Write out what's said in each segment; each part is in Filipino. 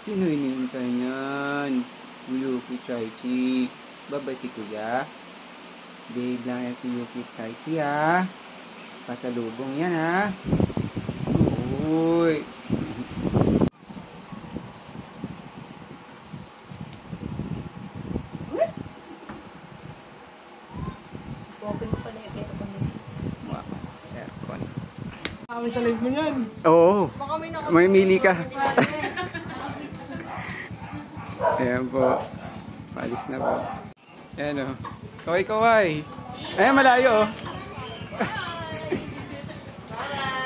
Sino hinihintay niyan? Yuki Chaichi. Babay si Kuya. Babe lang yan si Yuki Chaichi ha. Pasalubong yan ha. Uy. Open mo pala yung aircon mo. Wow. Aircon. Kami sa live mo yan. Oo. Baka May mili ka. Ayan po. Palis na po. Ayan o. Kaway-kaway. Ayan, malayo o.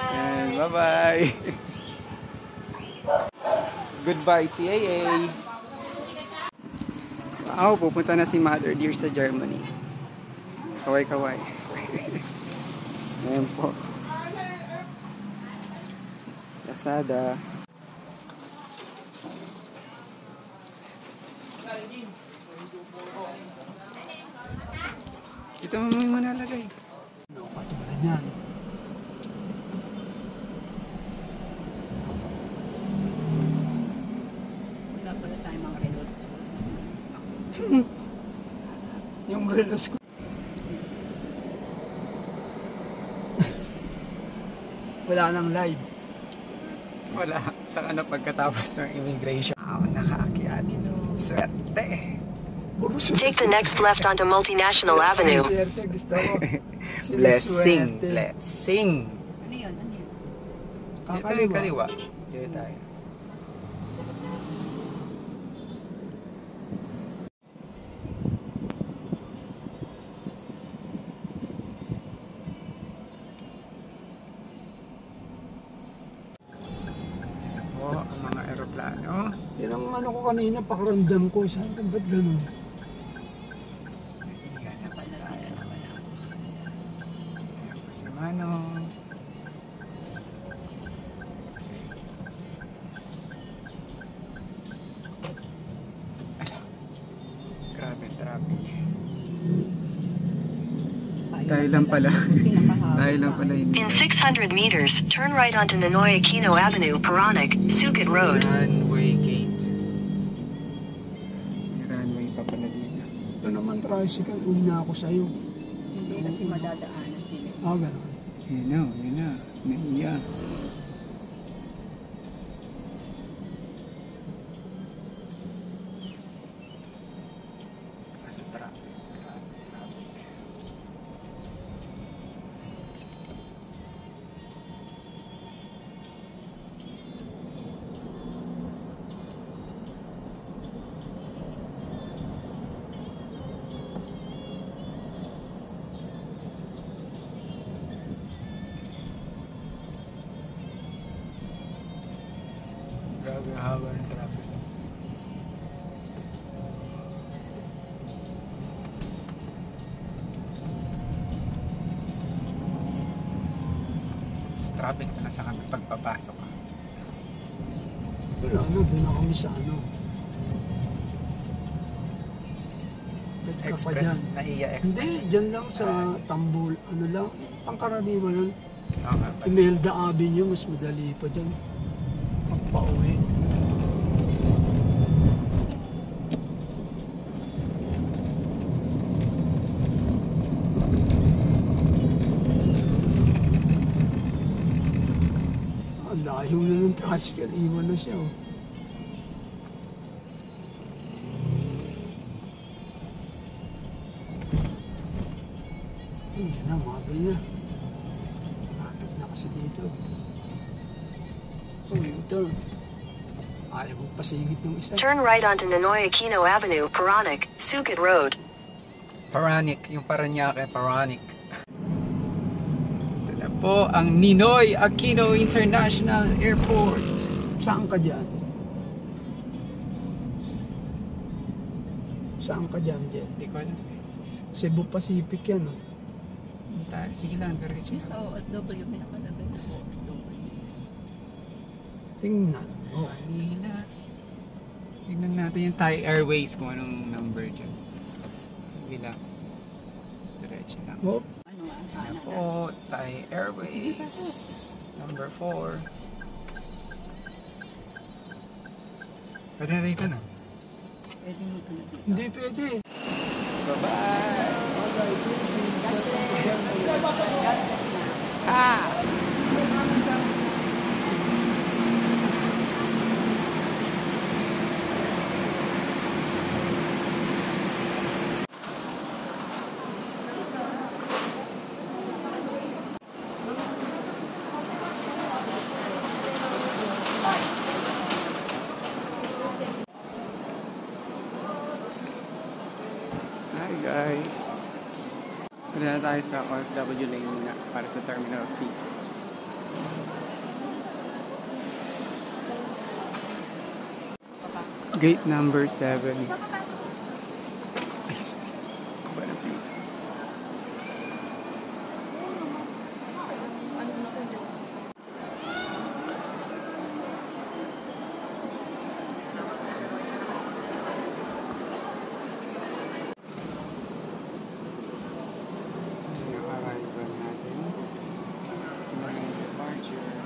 Ayan, bye-bye. Goodbye, CAA. Wow, pupunta na si Mother Dear sa Germany. Kaway-kaway. Ayan po. Lazada. Ito mo muna lagay. Ano, patulan yan. Wala pala tayong mga reload. Yung relos ko. Wala nang live. Wala. Saka na pagkatapos ng immigration. Nakaakyat. Swerte. Take the next left onto Multinational Avenue. Swerte, gusto ko. Blessing. Swerte. Blessing. Ano yun? Ano yun? Dito tayo kaliwa. Dito tayo. Ito po ang mga aeroplano. Yan ang ano ko kanina, pakiramdam ko. Saan ka, ba't ganun? Napala sila na wala. Ayan po si Manong. Grabe traffic. Tayo lang pala. Tayo lang pala yun. In 600 meters, turn right onto Ninoy Aquino Avenue, Paronic, Sucat Road. Runway gate. May runway pa pala dito. Ito naman tricycle, una ako sa'yo. Hindi kasi madadaanan sila. Ah, ganun. Yun na, yun na. Naiya. Kasi traffic. Traffic. Grabe haba ng traffic. Mas traffic na nasa kami pagpapasok. Wala na, doon na kami sa ano. Ba't ka pa Express, dyan? Naiya Express. Hindi, dyan lang sa Tambol. Ano lang, pangkaraniwan lang. Oo nga pala. Imelda Avenue, mas madali pa dyan. Pagpa-uwi. Ang layo na ng tricycle, iwan na siya. Oh. Hindi na, magal na. Traffic na kasi dito. Oh, yung turn. Ayaw mong pasingit ng isa. Turn right onto Ninoy Aquino Avenue, Paronic, Sucat Road. Paronic, yung Paranaque, Paronic. Ito na po ang Ninoy Aquino International Airport. Saan ka dyan? Saan ka dyan, Jen? Hindi ko alam. Cebu Pacific yan, oh. Sige lang, diretso. Sa OFW, may nakalagay na OFW. Tingnan. Oh. Manila. Tignan natin yung Thai Airways kung anong number dyan. Sige lang. Diretso lang. Oh, Ano ang Ano kanan? po, Thai Airways. Sige pa po. Number 4. Pwede na rito na. Pwede dito na dito. Hindi pwede. Bye-bye! God bless na. Ah! Hi guys! Punta na tayo sa OFW lane muna para sa terminal fee. Gate number 7. Ba na pila? Nakakaiba natin. Morning departure.